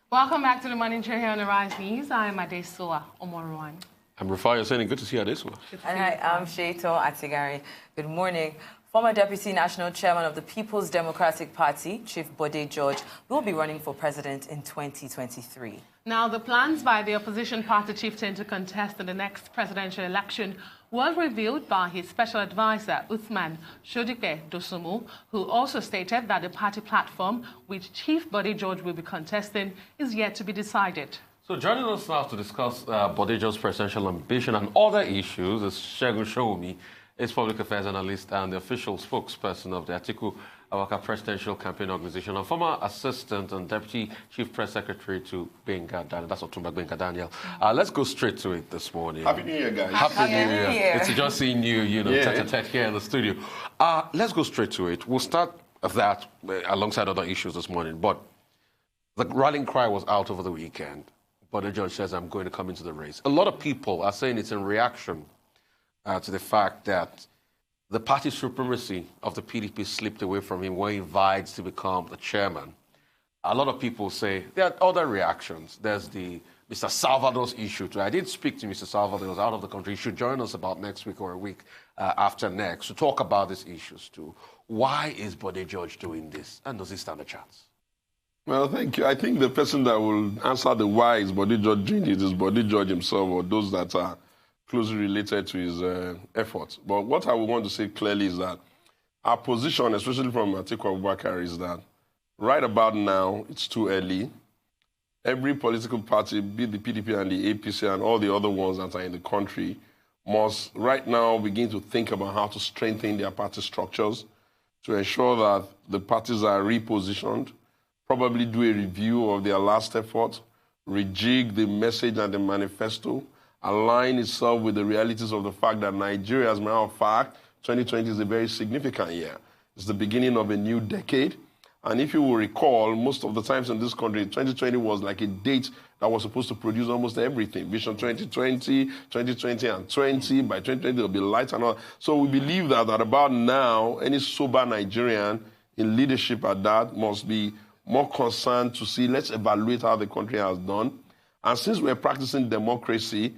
Welcome back to the Morning Show here on the Rise News. I'm Adesola Omoruwan. I'm Rufai Hussein. Good to see you, Adesola. And hi, I'm Sheto Atigari. Good morning. Former Deputy National Chairman of the People's Democratic Party, Chief Bode George, will be running for president in 2023. Now, the plans by the opposition party chieftain to contest in the next presidential election were revealed by his special advisor, Uthman Shodipe-Dosunmu, who also stated that the party platform, which Chief Bode George will be contesting, is yet to be decided. So joining us now to discuss Bode George's presidential ambition and other issues is Segun Showunmi, is public affairs analyst and the official spokesperson of the Atiku Presidential Campaign Organisation, and former assistant and deputy chief press secretary to Gbenga Daniel. That's Gbenga Daniel. Let's go straight to it this morning. Happy New Year, guys. Happy New Year. It's just seeing you, tete-a-tete here in the studio. Let's go straight to it. We'll start with that alongside other issues this morning. But the rallying cry was out over the weekend. Bode George says, I'm going to come into the race. A lot of people are saying it's in reaction to the fact that the party supremacy of the PDP slipped away from him when he vied to become the chairman. A lot of people say there are other reactions. There's the Mr. Salvador's issue too. I did speak to Mr. Salvador. He was out of the country. He should join us about next week or a week after next to talk about these issues too. Why is Bode George doing this? And does he stand a chance? Well, thank you. I think the person that will answer the why is Bode George doing it is Bode George himself or those that are closely related to his efforts. But what I would want to say clearly is that our position, especially from Atiku Abubakar, is that right about now, it's too early. Every political party, be it the PDP and the APC and all the other ones that are in the country, must right now begin to think about how to strengthen their party structures to ensure that the parties are repositioned, probably do a review of their last effort, rejig the message and the manifesto, align itself with the realities of the fact that Nigeria, as a matter of fact, 2020 is a very significant year. It's the beginning of a new decade. And if you will recall, most of the times in this country, 2020 was like a date that was supposed to produce almost everything. Vision 2020, 2020 and 20. By 2020, there'll be light and all. So we believe that at about now, any sober Nigerian in leadership at that must be more concerned to see, let's evaluate how the country has done. And since we're practicing democracy,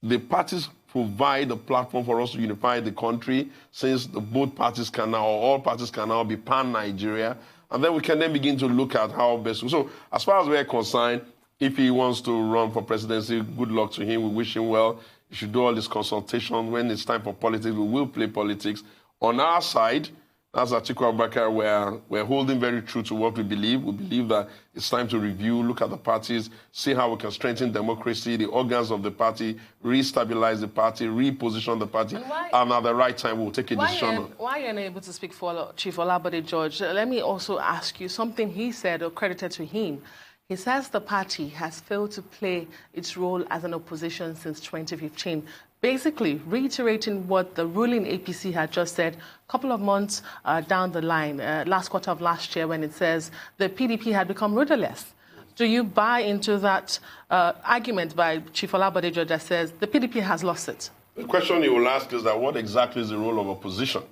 the parties provide a platform for us to unify the country, since both parties can now, or all parties can now be pan-Nigeria. And then we can then begin to look at how best. So as far as we're concerned, if he wants to run for presidency, good luck to him. We wish him well. He should do all this consultation. When it's time for politics, we will play politics. On our side, as Atiku Abubakar, we're holding very true to what we believe. We believe that it's time to review, look at the parties, see how we can strengthen democracy, the organs of the party, re-stabilize the party, reposition the party, and at the right time we'll take a decision. Why you're unable to speak for Chief Bode George, let me also ask you something he said or credited to him. He says the party has failed to play its role as an opposition since 2015. Basically reiterating what the ruling APC had just said a couple of months down the line, last quarter of last year, when it says the PDP had become rudderless. Do you buy into that argument by Chief Bode George that says the PDP has lost it? The question you will ask is that what exactly is the role of opposition?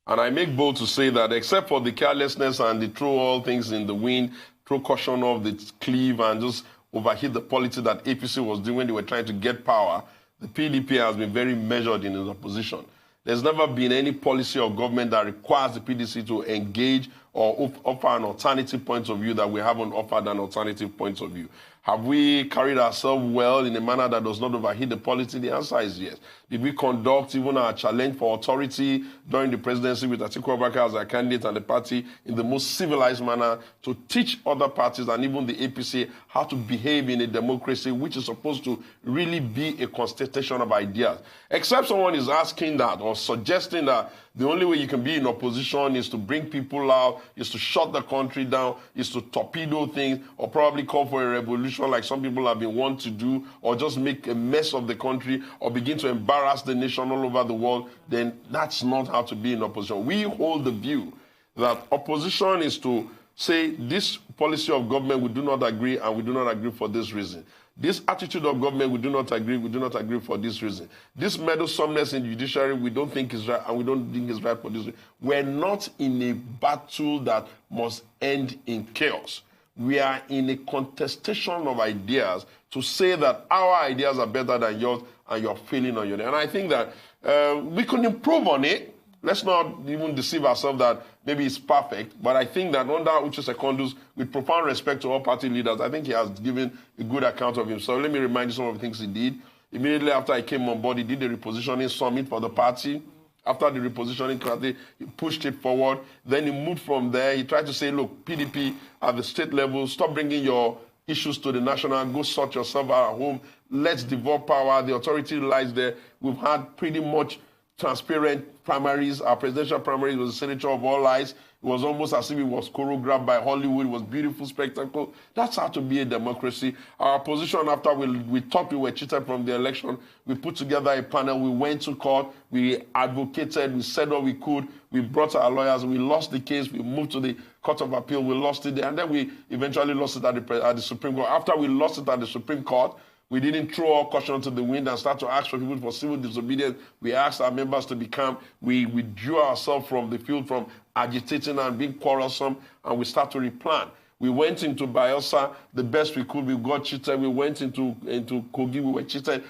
And I make bold to say that except for the carelessness and the throw all things in the wind, throw caution off the cleave and just overheat the policy that APC was doing when they were trying to get power, the PDP has been very measured in its opposition. There's never been any policy of government that requires the PDP to engage or offer an alternative point of view that we haven't offered an alternative point of view. Have we carried ourselves well in a manner that does not overheat the policy? The answer is yes. Did we conduct even our challenge for authority during the presidency with Atiku Abubakar as our candidate and the party in the most civilized manner to teach other parties and even the APC how to behave in a democracy which is supposed to really be a constitution of ideas? Except someone is asking that or suggesting that the only way you can be in opposition is to bring people out, is to shut the country down, is to torpedo things, or probably call for a revolution like some people have been want to do, or just make a mess of the country, or begin to embarrass the nation all over the world, then that's not how to be in opposition. We hold the view that opposition is to say this policy of government we do not agree, and we do not agree for this reason. This attitude of government, we do not agree for this reason. This meddlesomeness in the judiciary, we don't think is right, and we don't think is right for this reason. We're not in a battle that must end in chaos. we are in a contestation of ideas to say that our ideas are better than yours and you're failing on your own. And I think that we can improve on it. Let's not even deceive ourselves that maybe it's perfect. But I think that under Uche Secondus, with profound respect to all party leaders, I think he has given a good account of himself. Let me remind you some of the things he did. Immediately after he came on board, he did the repositioning summit for the party. After the repositioning, he pushed it forward. Then he moved from there. He tried to say, look, PDP at the state level, stop bringing your issues to the national, go sort yourself out at home. Let's devolve power. The authority lies there. We've had pretty much transparent primaries. Our presidential primary was the senator of all eyes. It was almost as if it was choreographed by Hollywood. It was beautiful spectacle. That's how to be a democracy. Our position after we thought we were cheated from the election, we put together a panel. We went to court. We advocated. We said what we could. We brought our lawyers. We lost the case. We moved to the Court of Appeal. We lost it there. And then we eventually lost it at the Supreme Court. After we lost it at the Supreme Court, we didn't throw our caution to the wind and start to ask for people for civil disobedience. We asked our members to be calm. We withdrew ourselves from the field from agitating and being quarrelsome, and we start to replan. We went into Bayelsa the best we could. We got cheated. We went into Kogi. We were cheated.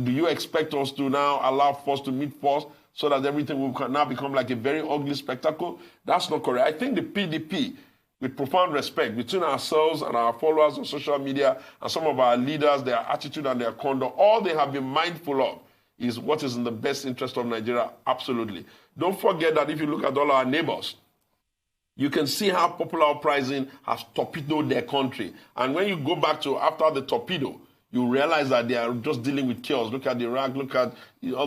Do you expect us to now allow force to meet force so that everything will now become like a very ugly spectacle? That's not correct. I think the PDP, with profound respect between ourselves and our followers on social media and some of our leaders, their attitude and their conduct, all they have been mindful of is what is in the best interest of Nigeria, absolutely. Don't forget that if you look at all our neighbors, you can see how popular uprising has torpedoed their country. And when you go back to after the torpedo, you realize that they are just dealing with chaos. Look at Iraq, look at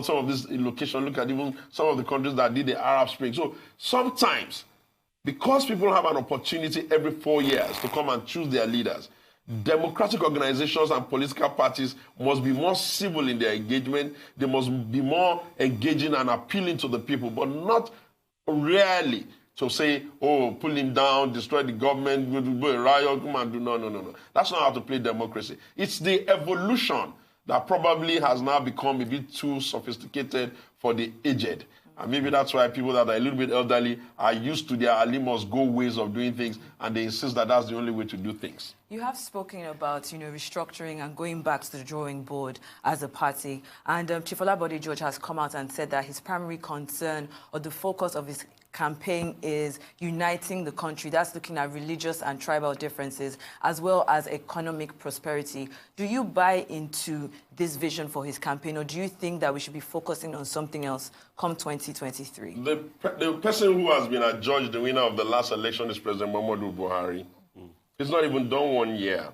some of this location, look at even some of the countries that did the Arab Spring. So sometimes, because people have an opportunity every 4 years to come and choose their leaders, democratic organizations and political parties must be more civil in their engagement. They must be more engaging and appealing to the people, but not really to say, oh, pull him down, destroy the government, do a riot, come and do. No. That's not how to play democracy. It's the evolution that probably has now become a bit too sophisticated for the aged. And maybe that's why people that are a little bit elderly are used to their Ali must go ways of doing things, and they insist that that's the only way to do things. You have spoken about, restructuring and going back to the drawing board as a party. And Chief Bode George has come out and said that his primary concern or the focus of his campaign is uniting the country. That's looking at religious and tribal differences as well as economic prosperity. Do you buy into this vision for his campaign, or do you think that we should be focusing on something else come 2023? The person who has been adjudged the winner of the last election is President Muhammadu Buhari. It's not even done 1 year.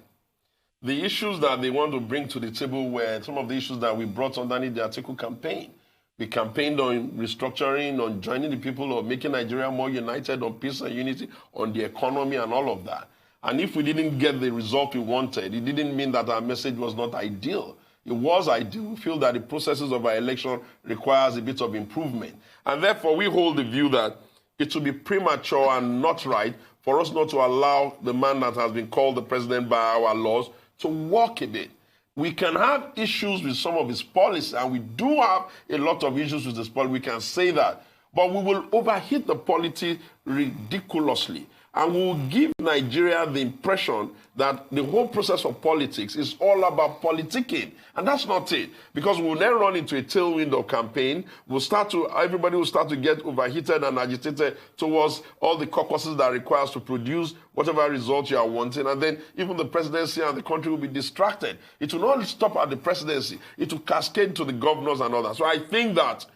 The issues that they want to bring to the table were some of the issues that we brought underneath the Atiku campaign. We campaigned on restructuring, on joining the people, on making Nigeria more united, on peace and unity, on the economy and all of that. And if we didn't get the result we wanted, it didn't mean that our message was not ideal. It was ideal. We feel that the processes of our election requires a bit of improvement. And therefore, we hold the view that it would be premature and not right for us not to allow the man that has been called the president by our laws to walk a bit. We can have issues with some of his policies, and we do have a lot of issues with his policy. We can say that. But we will overheat the polity ridiculously. And we will give Nigeria the impression that the whole process of politics is all about politicking. And that's not it. Because we will then run into a tailwind of campaign. Everybody will start to get overheated and agitated towards all the caucuses that requires to produce whatever result you are wanting. And then even the presidency and the country will be distracted. It will not stop at the presidency. It will cascade to the governors and others. So I think that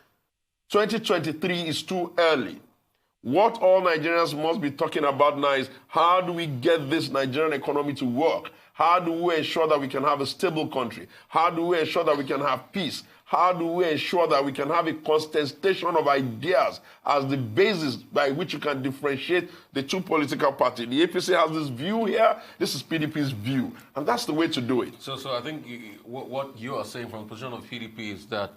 2023 is too early. What all Nigerians must be talking about now is how do we get this Nigerian economy to work? How do we ensure that we can have a stable country? How do we ensure that we can have peace? How do we ensure that we can have a contestation of ideas as the basis by which you can differentiate the two political parties? The APC has this view here. This is PDP's view. And that's the way to do it. So I think what you are saying from the position of PDP is that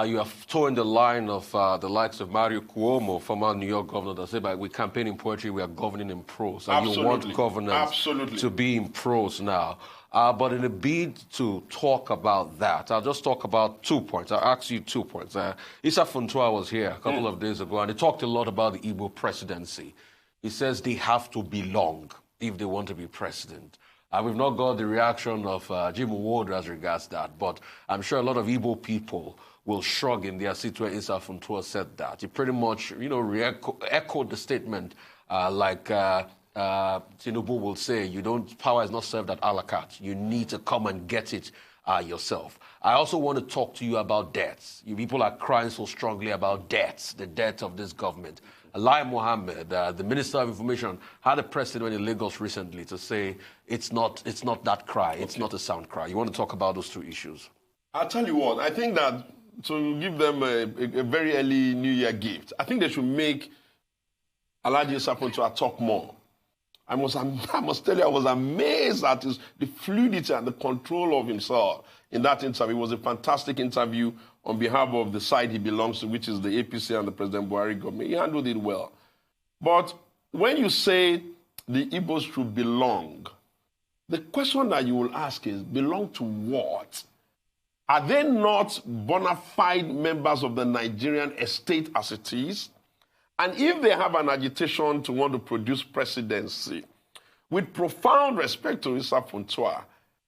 you have towing the line of the likes of Mario Cuomo, former New York governor, that said, we campaign in poetry, we are governing in prose. And Absolutely. You want governance to be in prose now. But in a bid to talk about that, I'll just talk about 2 points. I'll ask you 2 points. Issa Funtua was here a couple of days ago, and he talked a lot about the Igbo presidency. He says they have to belong. if they want to be president. We've not got the reaction of Jim Ward as regards that, but I'm sure a lot of Igbo people will shrug in their seat where Issa Funtua said that. He pretty much, echoed the statement like Tinubu will say, power is not served at a la carte. You need to come and get it yourself. I also want to talk to you about debts. You people are crying so strongly about debts, the debt of this government. Lai Mohammed, the Minister of Information, had a press statement in Lagos recently to say it's not that cry, it's not a sound cry. You want to talk about those two issues? I'll tell you what, I think that to give them a very early New Year gift, I think they should make Alhaji Sapuntua talk more. I must tell you, I was amazed at the fluidity and the control of himself in that interview. It was a fantastic interview on behalf of the side he belongs to, which is the APC and the President Buhari government. He handled it well. But when you say the Igbos should belong, the question that you will ask is, belong to what? Are they not bona fide members of the Nigerian estate as it is? And if they have an agitation to want to produce presidency, with profound respect to Issa Funtua,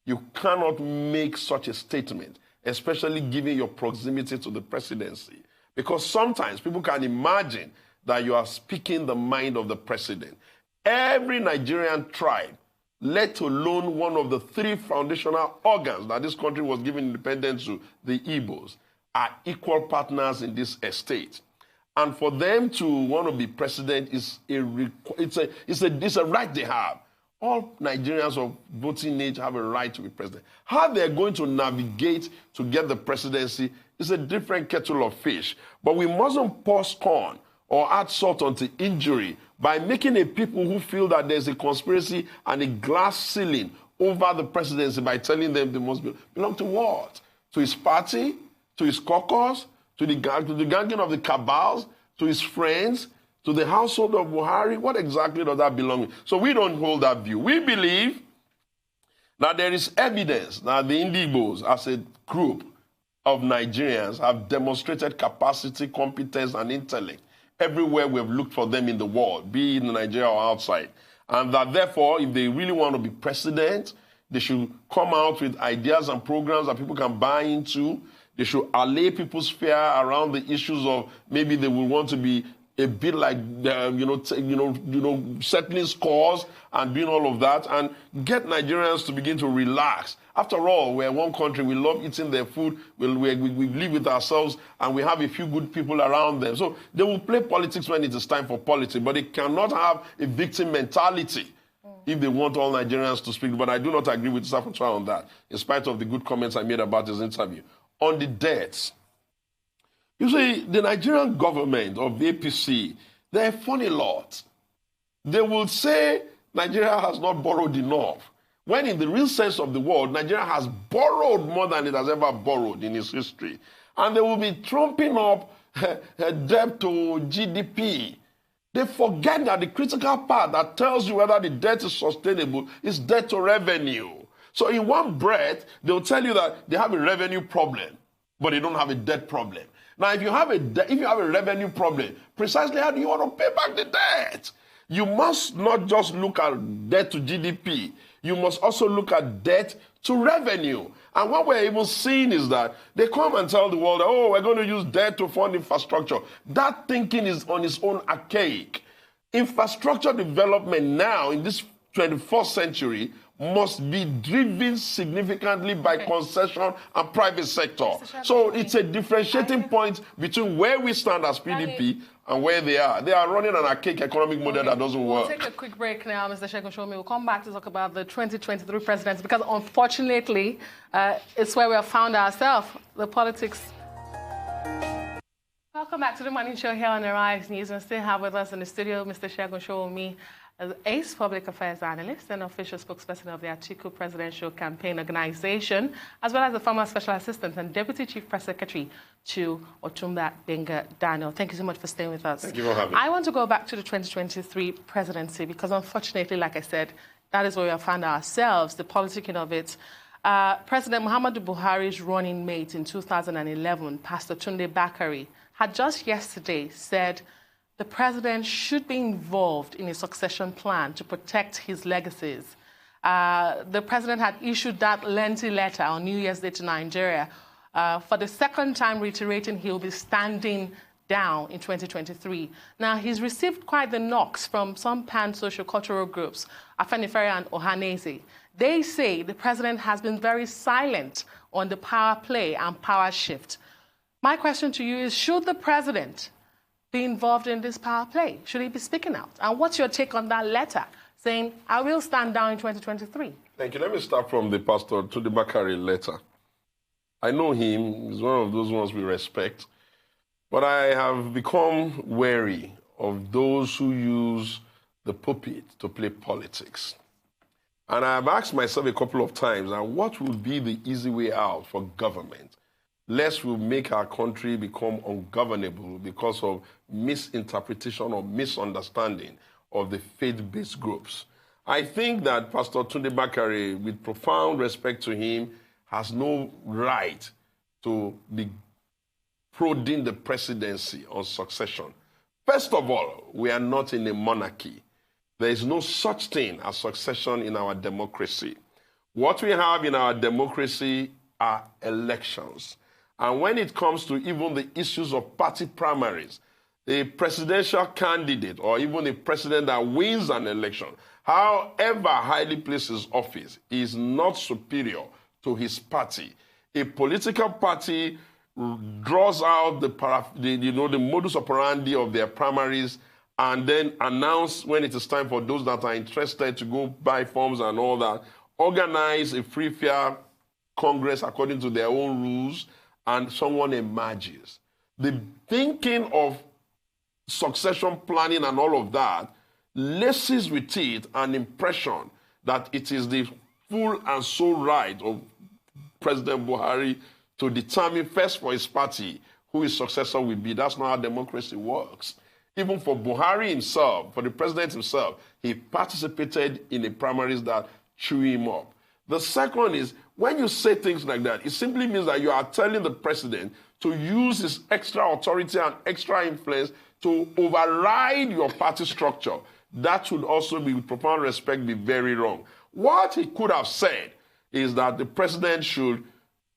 you cannot make such a statement, especially given your proximity to the presidency. Because sometimes people can imagine that you are speaking the mind of the president. Every Nigerian tribe, let alone one of the 3 foundational organs that this country was given independence to, the Igbos, are equal partners in this estate. And for them to want to be president is it's a right they have. All Nigerians of voting age have a right to be president. How they're going to navigate to get the presidency is a different kettle of fish. But we mustn't pour scorn or add salt onto injury by making a people who feel that there's a conspiracy and a glass ceiling over the presidency by telling them they must belong to what? To his party? To his caucus? To the ganging of the cabals? To his friends? To the household of Buhari? What exactly does that belong to? So we don't hold that view. We believe that there is evidence that the Igbos as a group of Nigerians have demonstrated capacity, competence, and intellect everywhere we have looked for them in the world, be it in Nigeria or outside. And that therefore, if they really want to be president, they should come out with ideas and programs that people can buy into. They should allay people's fear around the issues of maybe they will want to be a bit like, settling scores and doing all of that, and get Nigerians to begin to relax. After all, we're one country. We love eating their food. We live with ourselves, and we have a few good people around them. So they will play politics when it is time for politics, but they cannot have a victim mentality if they want all Nigerians to speak. But I do not agree with Safuntua on that, in spite of the good comments I made about his interview. On the debts, you see, the Nigerian government of the APC, they're a funny lot. They will say Nigeria has not borrowed enough, when in the real sense of the word, Nigeria has borrowed more than it has ever borrowed in its history. And they will be trumping up debt to GDP. They forget that the critical part that tells you whether the debt is sustainable is debt to revenue. So in one breath, they'll tell you that they have a revenue problem, but they don't have a debt problem. Now, if you have a revenue problem, precisely how do you want to pay back the debt? You must not just look at debt to GDP. You must also look at debt to revenue. And what we're even seeing is that they come and tell the world, oh, we're going to use debt to fund infrastructure. That thinking is on its own archaic. Infrastructure development now in this 21st century must be driven significantly by concession and private sector. So it's a differentiating point between where we stand as PDP and where they are. They are running an archaic economic model that doesn't work. We'll take a quick break now, Mr. Segun Showunmi. We'll come back to talk about the 2023 presidency, because unfortunately, it's where we have found ourselves, the politics. Welcome back to the Morning Show here on Arise News. We still have with us in the studio Mr. Segun Showunmi, as ACE Public Affairs Analyst and official spokesperson of the Atiku Presidential Campaign Organisation, as well as the former Special Assistant and Deputy Chief Press Secretary to Gbenga Daniel. Thank you so much for staying with us. Thank you for having me. I want to go back to the 2023 presidency because, unfortunately, like I said, that is where we have found ourselves, the politicking of it. President Muhammadu Buhari's running mate in 2011, Pastor Tunde Bakari, had just yesterday said the president should be involved in a succession plan to protect his legacies. The president had issued that lengthy letter on New Year's Day to Nigeria, for the second time reiterating he'll be standing down in 2023. Now, he's received quite the knocks from some pan-social-cultural groups, Afenifere and Ohanese. They say the president has been very silent on the power play and power shift. My question to you is, should the president be involved in this power play? Should he be speaking out? And what's your take on that letter saying, I will stand down in 2023? Thank you. Let me start from the Pastor Shodipe-Dosunmu letter. I know him. He's one of those ones we respect. But I have become wary of those who use the pulpit to play politics. And I've asked myself a couple of times, what would be the easy way out for government, lest we make our country become ungovernable because of misinterpretation or misunderstanding of the faith-based groups. I think that Pastor Shodipe-Dosunmu, with profound respect to him, has no right to be prodding the presidency on succession. First of all, we are not in a monarchy. There is no such thing as succession in our democracy. What we have in our democracy are elections. And when it comes to even the issues of party primaries, a presidential candidate or even a president that wins an election, however highly placed his office, is not superior to his party. A political party draws out the modus operandi of their primaries and then announce when it is time for those that are interested to go buy forms and all that, organize a free, fair Congress according to their own rules, and someone emerges. The thinking of succession planning and all of that laces with it an impression that it is the full and sole right of President Buhari to determine first for his party who his successor will be. That's not how democracy works. Even for Buhari himself, for the president himself, he participated in the primaries that chew him up. The second is, when you say things like that, it simply means that you are telling the president to use his extra authority and extra influence to override your party structure. That should also be, with profound respect, be very wrong. What he could have said is that the president should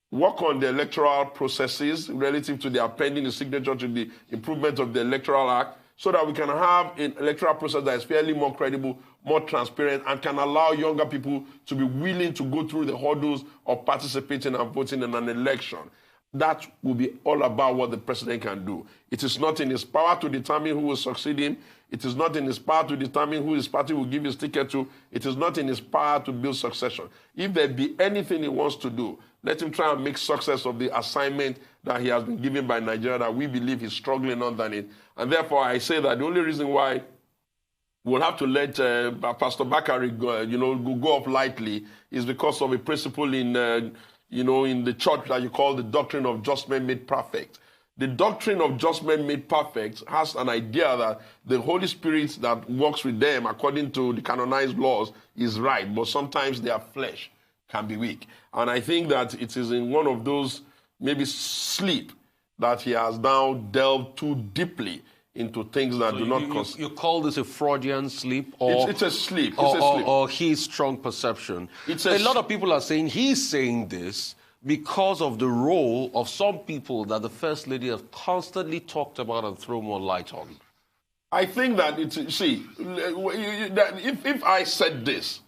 work on the electoral processes relative to the appending the signature to the improvement of the Electoral Act so that we can have an electoral process that is fairly more credible, more transparent, and can allow younger people to be willing to go through the hurdles of participating and voting in an election. That will be all about what the president can do. It is not in his power to determine who will succeed him. It is not in his power to determine who his party will give his ticket to. It is not in his power to build succession. If there be anything he wants to do, let him try and make success of the assignment that he has been given by Nigeria that we believe he's struggling under it. And therefore, I say that the only reason why we'll have to let Pastor Bakari go off lightly is because of a principle in the church that you call the doctrine of just men made perfect. The doctrine of just men made perfect has an idea that the Holy Spirit that works with them according to the canonized laws is right, but sometimes their flesh can be weak. And I think that it is in one of those maybe sleep that he has now delved too deeply into things that do not... You call this a Freudian sleep? Or it's a sleep. Or his strong perception. A lot of people are saying he's saying this because of the role of some people that the First Lady has constantly talked about and thrown more light on. I think that if I said this,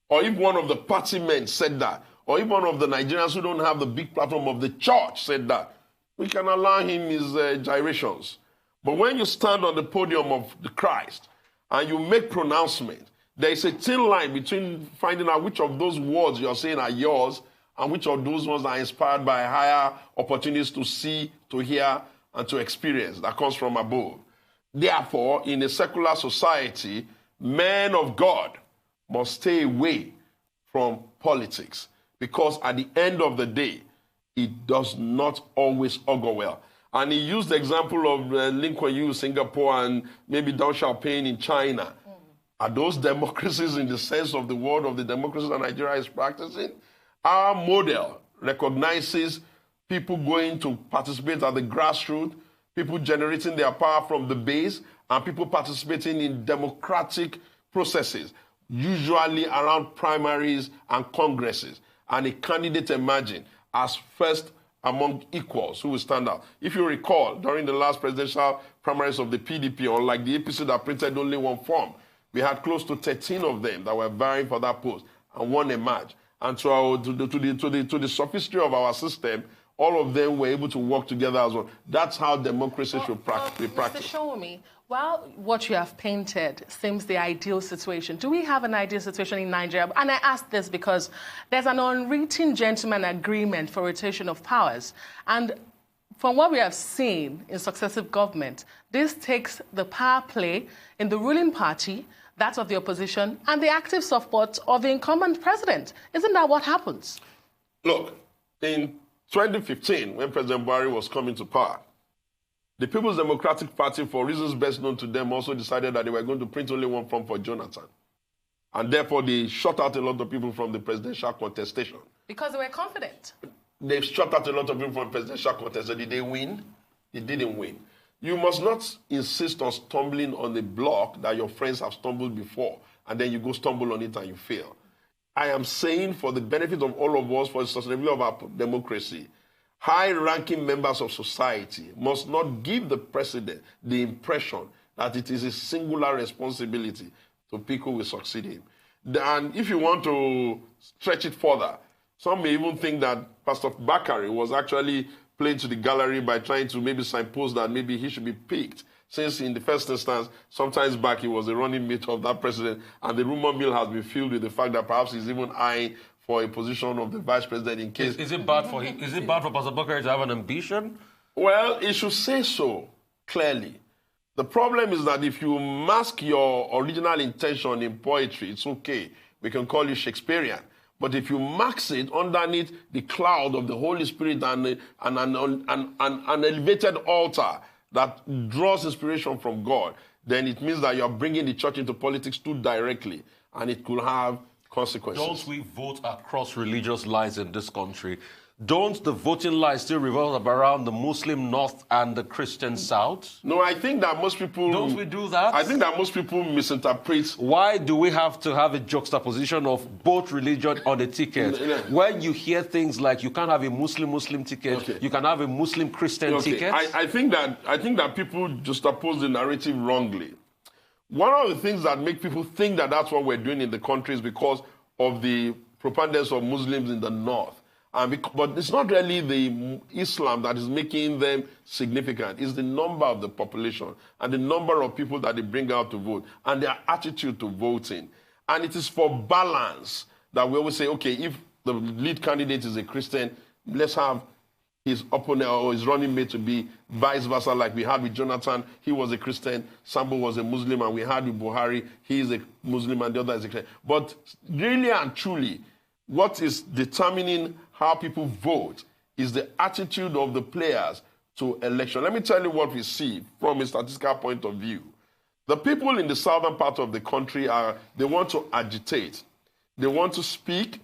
or if one of the party men said that, or if one of the Nigerians who don't have the big platform of the church said that, we can allow him his gyrations. But when you stand on the podium of the Christ and you make pronouncement, there is a thin line between finding out which of those words you're saying are yours and which of those ones are inspired by higher opportunities to see, to hear, and to experience that comes from above. Therefore, in a secular society, men of God must stay away from politics because at the end of the day, it does not always augur well. And he used the example of Lee Kuan Yew, Singapore, and maybe Deng Xiaoping in China. Are those democracies in the sense of the word of the democracy that Nigeria is practicing? Our model recognizes people going to participate at the grassroots, people generating their power from the base, and people participating in democratic processes, usually around primaries and congresses, and a candidate emerging as first among equals who will stand out. If you recall, during the last presidential primaries of the PDP, unlike the APC that printed only one form, we had close to 13 of them that were vying for that post, and one emerged. And to the sophistry of our system, all of them were able to work together as well. That's how democracy should be practiced. Mr. Showunmi, while what you have painted seems the ideal situation, do we have an ideal situation in Nigeria? And I ask this because there's an unwritten gentleman agreement for rotation of powers. And from what we have seen in successive government, this takes the power play in the ruling party, that of the opposition, and the active support of the incumbent president. Isn't that what happens? Look, in 2015, when President Buhari was coming to power, the People's Democratic Party, for reasons best known to them, also decided that they were going to print only one form for Jonathan. And therefore, they shut out a lot of people from the presidential contestation. Because they were confident. They shut out a lot of people from presidential contestation. Did they win? They didn't win. You must not insist on stumbling on a block that your friends have stumbled before, and then you go stumble on it and you fail. I am saying, for the benefit of all of us, for the sustainability of our democracy, high-ranking members of society must not give the president the impression that it is a singular responsibility to pick who will succeed him. And if you want to stretch it further, some may even think that Pastor Bakari was actually played to the gallery by trying to maybe signpost that maybe he should be picked, since in the first instance, sometimes back, he was a running mate of that president, and the rumor mill has been filled with the fact that perhaps he's even eyeing for a position of the vice president in case. Is it bad for him? Is it bad for Pastor Bakari to have an ambition? Well, he should say so clearly. The problem is that if you mask your original intention in poetry, it's okay. We can call you Shakespearean. But if you mask it underneath the cloud of the Holy Spirit and an elevated altar that draws inspiration from God, then it means that you're bringing the church into politics too directly, and it could have consequences. Don't we vote across religious lines in this country? Don't the voting lines still revolve around the Muslim North and the Christian South? No, I think that most people... Don't we do that? I think that most people misinterpret... Why do we have to have a juxtaposition of both religion on a ticket? When you hear things like you can't have a Muslim ticket, you can have a Muslim Christian ticket? I think that people juxtapose the narrative wrongly. One of the things that make people think that that's what we're doing in the country is because of the preponderance of Muslims in the North. But it's not really the Islam that is making them significant. It's the number of the population and the number of people that they bring out to vote and their attitude to voting. And it is for balance that we always say, okay, if the lead candidate is a Christian, let's have his opponent or his running mate to be vice versa, like we had with Jonathan. He was a Christian, Sambo was a Muslim, and we had with Buhari, he is a Muslim and the other is a Christian. But really and truly, what is determining how people vote is the attitude of the players to election. Let me tell you what we see from a statistical point of view. The people in the southern part of the country they want to agitate. They want to speak.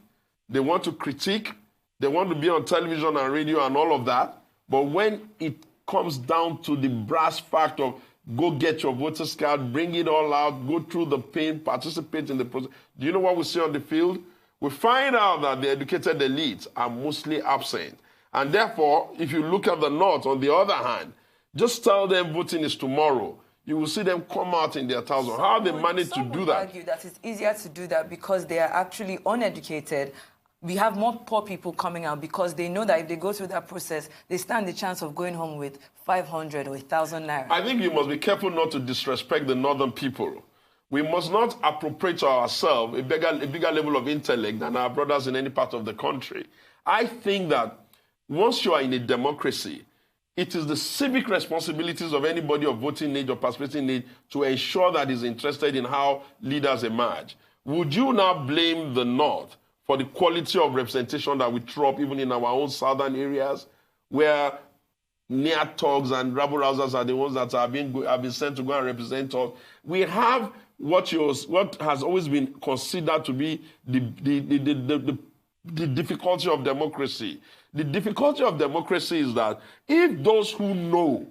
They want to critique. They want to be on television and radio and all of that. But when it comes down to the brass fact of go get your voter's card, bring it all out, go through the pain, participate in the process, do you know what we see on the field? We find out that the educated elites are mostly absent. And therefore, if you look at the North, on the other hand, just tell them voting is tomorrow. You will see them come out in their thousands. How they manage to do that? I argue that it's easier to do that because they are actually uneducated. We have more poor people coming out because they know that if they go through that process, they stand the chance of going home with 500 or 1,000 naira. I think you must be careful not to disrespect the northern people. We must not appropriate to ourselves a bigger level of intellect than our brothers in any part of the country. I think that once you are in a democracy, it is the civic responsibilities of anybody of voting age or participating age to ensure that is interested in how leaders emerge. Would you now blame the North for the quality of representation that we throw up even in our own southern areas, where near thugs and rabble-rousers are the ones that have been sent to go and represent us? We have what has always been considered to be the difficulty of democracy. The difficulty of democracy is that if those who know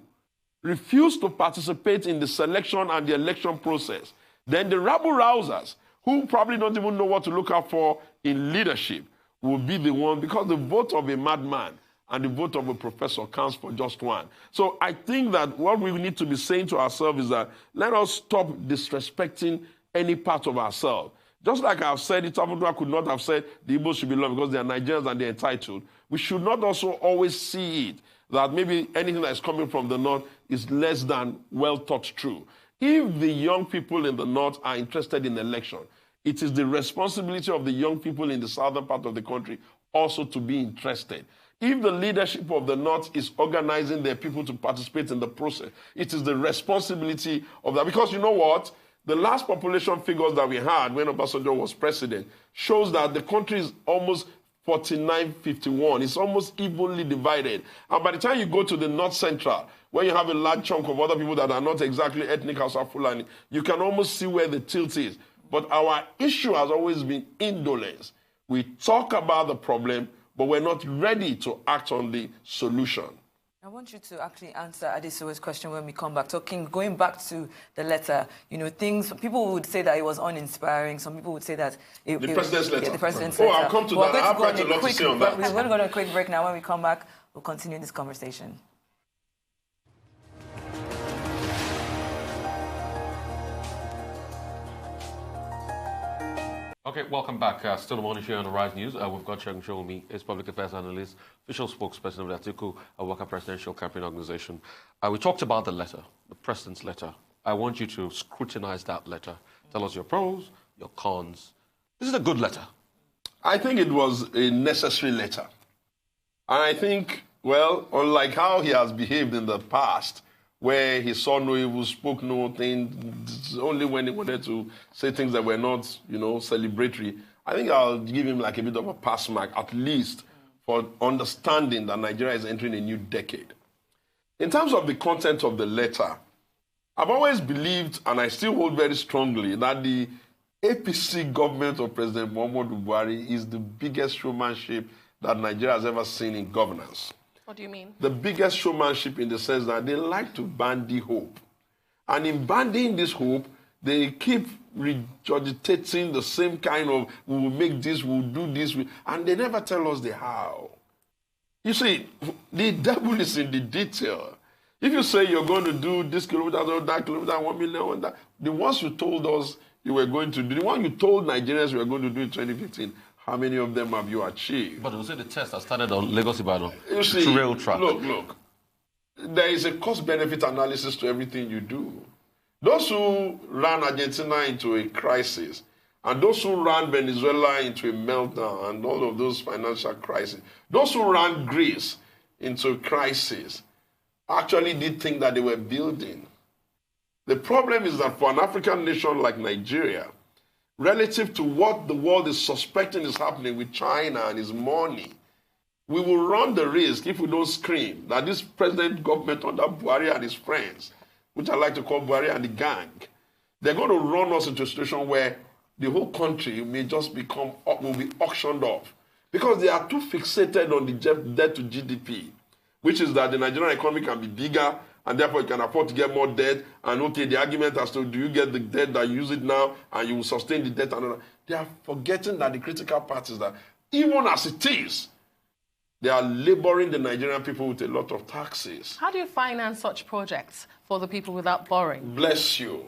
refuse to participate in the selection and the election process, then the rabble-rousers, who probably don't even know what to look out for in leadership, will be the one, because the vote of a madman and the vote of a professor counts for just one. So I think that what we need to be saying to ourselves is that let us stop disrespecting any part of ourselves. Just like I've said, Itabudua could not have said the Igbos should be loved because they are Nigerians and they're entitled. We should not also always see it that maybe anything that is coming from the North is less than well thought through. If the young people in the North are interested in election, it is the responsibility of the young people in the southern part of the country also to be interested. If the leadership of the North is organizing their people to participate in the process, it is the responsibility of that. Because you know what? The last population figures that we had when Obasanjo was president shows that the country is almost 49-51. It's almost evenly divided. And by the time you go to the North Central, where you have a large chunk of other people that are not exactly ethnic Hausa Fulani, you can almost see where the tilt is. But our issue has always been indolence. We talk about the problem, but we're not ready to act on the solution. I want you to actually answer Adesuwe's question when we come back. Going back to the letter, people would say that it was uninspiring. Some people would say that the president's letter. Yeah, the president's letter. I'll come to that. I have quite a lot to say on that. We're going to go on a quick break now. When we come back, we'll continue this conversation. Okay, welcome back. Still the morning show on the Rise News. We've got Segun Showunmi, is public affairs analyst, official spokesperson of the Atiku Presidential Campaign Organisation. We talked about the letter, the president's letter. I want you to scrutinize that letter. Tell us your pros, your cons. This is a good letter. I think it was a necessary letter. And I think, well, unlike how he has behaved in the past, where he saw no evil, spoke no thing, only when he wanted to say things that were not, celebratory. I think I'll give him like a bit of a pass mark, at least for understanding that Nigeria is entering a new decade. In terms of the content of the letter, I've always believed, and I still hold very strongly, that the APC government of President Muhammadu Buhari is the biggest showmanship that Nigeria has ever seen in governance. What do you mean? The biggest showmanship in the sense that they like to bandy hope. And in bandying this hope, they keep regurgitating the same kind of, we will make this, we will do this, and they never tell us the how. You see, the devil is in the detail. If you say you're going to do this kilometer or that kilometer, 1 million, that, the ones you told us you were going to do, the one you told Nigerians you were going to do in 2015, how many of them have you achieved? But you say the test has started on Lagos-Ibadan. You see, rail track. Look. There is a cost-benefit analysis to everything you do. Those who ran Argentina into a crisis, and those who ran Venezuela into a meltdown, and all of those financial crises, those who ran Greece into a crisis, actually did think that they were building. The problem is that for an African nation like Nigeria, relative to what the world is suspecting is happening with China and its money, we will run the risk, if we don't scream, that this president government under Buhari and his friends, which I like to call Buhari and the gang, they're going to run us into a situation where the whole country may just will be auctioned off. Because they are too fixated on the debt to GDP, which is that the Nigerian economy can be bigger, and therefore you can afford to get more debt. And okay, the argument as to do you get the debt that you use it now and you will sustain the debt. They are forgetting that the critical part is that even as it is, they are laboring the Nigerian people with a lot of taxes. How do you finance such projects for the people without borrowing? Bless you.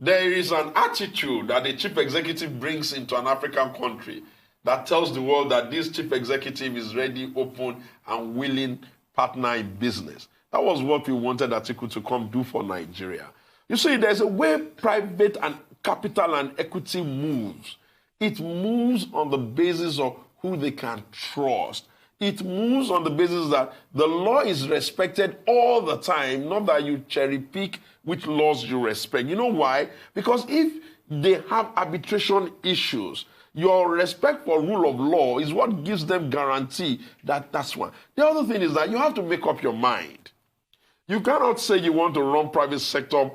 There is an attitude that the chief executive brings into an African country that tells the world that this chief executive is ready, open, and willing partner in business. That was what we wanted Atiku to come do for Nigeria. You see, there's a way private and capital and equity moves. It moves on the basis of who they can trust. It moves on the basis that the law is respected all the time, not that you cherry pick which laws you respect. You know why? Because if they have arbitration issues, your respect for rule of law is what gives them guarantee that that's one. The other thing is that you have to make up your mind. You cannot say you want to run private sector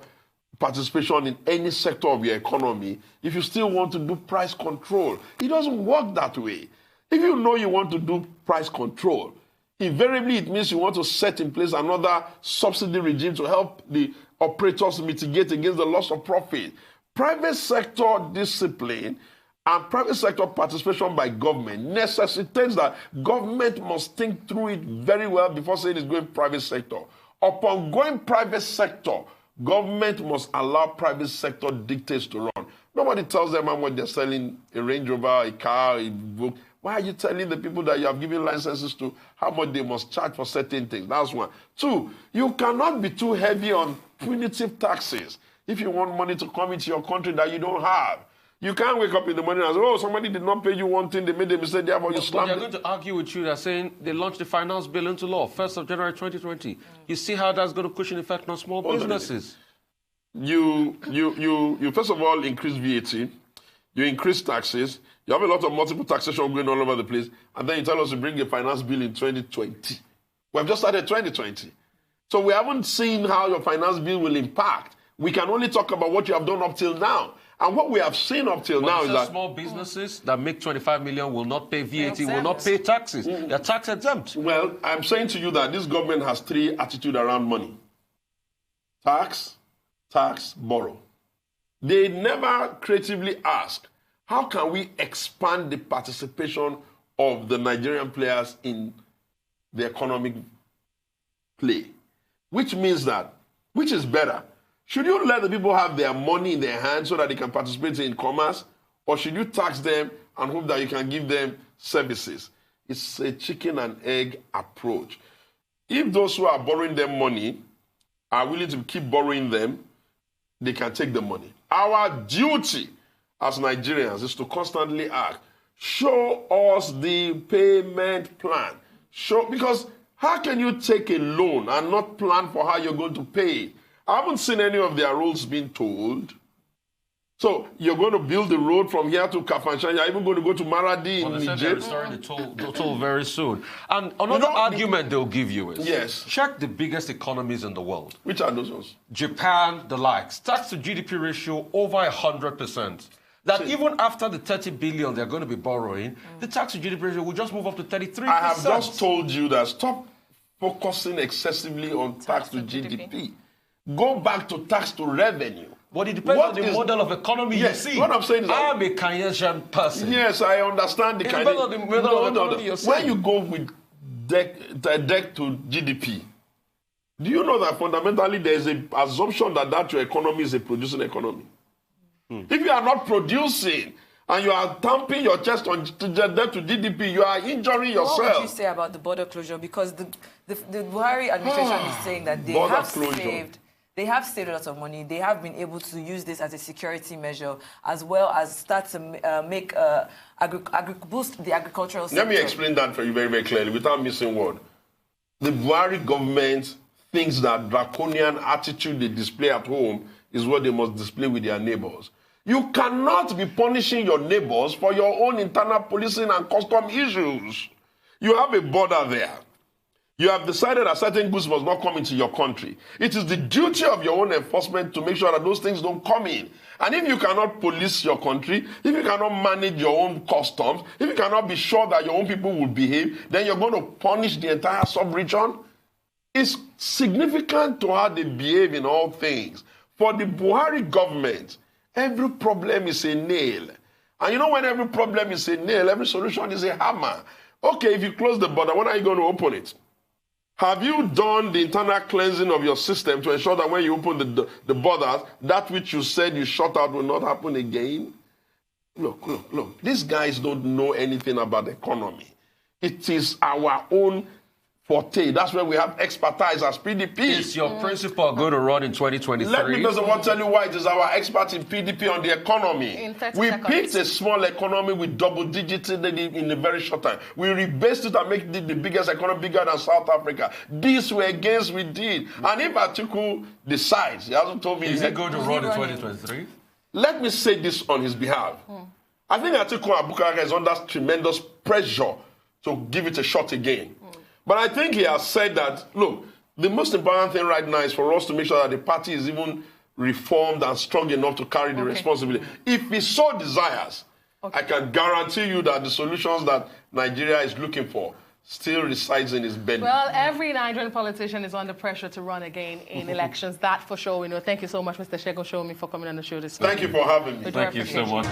participation in any sector of your economy if you still want to do price control. It doesn't work that way. If you know you want to do price control, invariably it means you want to set in place another subsidy regime to help the operators mitigate against the loss of profit. Private sector discipline and private sector participation by government necessitates that government must think through it very well before saying it's going private sector. Upon going private sector, government must allow private sector dictates to run. Nobody tells them how much they're selling a Range Rover, a car, a book. Why are you telling the people that you have given licenses to how much they must charge for certain things? That's one. Two, you cannot be too heavy on punitive taxes if you want money to come into your country that you don't have. You can't wake up in the morning and say, oh, somebody did not pay you one thing, they made a mistake, therefore you slammed it. They're going to argue with you. They're saying they launched the finance bill into law, 1st of January 2020. You see how that's going to push an effect on small businesses. You first of all increase VAT, you increase taxes, you have a lot of multiple taxation going all over the place, and then you tell us to bring a finance bill in 2020. We have just started 2020. So we haven't seen how your finance bill will impact. We can only talk about what you have done up till now. And what we have seen up till now is that small businesses that make 25 million will not pay VAT, will not pay taxes. They're tax exempt. Well, I'm saying to you that this government has three attitudes around money. Tax, borrow. They never creatively ask, how can we expand the participation of the Nigerian players in the economic play? Which means that, which is better? Should you let the people have their money in their hands so that they can participate in commerce? Or should you tax them and hope that you can give them services? It's a chicken and egg approach. If those who are borrowing them money are willing to keep borrowing them, they can take the money. Our duty as Nigerians is to constantly ask, show us the payment plan. Because how can you take a loan and not plan for how you're going to pay it? I haven't seen any of their rules being told. So you're going to build the road from here to Kafanchan. You're even going to go to Maradi in Niger. They're restoring the toll very soon. And another argument they'll give you is, check the biggest economies in the world. Which are those ones? Japan, the likes. Tax to GDP ratio over 100%. That even after the 30 billion they're going to be borrowing, the tax to GDP ratio will just move up to 33%. I have just told you that stop focusing excessively on tax to GDP. Go back to tax to revenue. But it depends on the model of economy you see. What I'm saying is I'm a Keynesian person. Yes, I understand the Keynesian. On the model of economy you're saying. When you go with debt to GDP, do you know that fundamentally there is an assumption that your economy is a producing economy? If you are not producing and you are thumping your chest on debt to GDP, you are injuring yourself. What would you say about the border closure? Because the Buhari administration is saying that they have saved a lot of money. They have been able to use this as a security measure, as well as start to boost the agricultural sector. Let me explain that for you very, very clearly, without missing word. The Buhari government thinks that draconian attitude they display at home is what they must display with their neighbors. You cannot be punishing your neighbors for your own internal policing and custom issues. You have a border there. You have decided that certain goods must not come into your country. It is the duty of your own enforcement to make sure that those things don't come in. And if you cannot police your country, if you cannot manage your own customs, if you cannot be sure that your own people will behave, then you're going to punish the entire sub-region. It's significant to how they behave in all things. For the Buhari government, every problem is a nail. And you know when every problem is a nail, every solution is a hammer. Okay, if you close the border, when are you going to open it? Have you done the internal cleansing of your system to ensure that when you open the borders, that which you said you shut out will not happen again? Look. These guys don't know anything about the economy. It is our own forte. That's where we have expertise as PDP. Is your principal going to run in 2023? Let me just tell you why it is our expert in PDP on the economy. We picked a small economy with double digits in a very short time. We rebased it and made it the biggest economy, bigger than South Africa. These were gains we did. And if Atiku decides, he hasn't told me. Is he going to run in 2023? Let me say this on his behalf. I think Atiku Abubakar is under tremendous pressure to give it a shot again. But I think he has said that, look, the most important thing right now is for us to make sure that the party is even reformed and strong enough to carry the responsibility. If he so desires, I can guarantee you that the solutions that Nigeria is looking for, still resides in his bed. Well, every Nigerian politician is under pressure to run again in elections. That for sure we know. Thank you so much, Mr. Segun Showunmi, for coming on the show this morning. Thank you for having me. Thank you so much.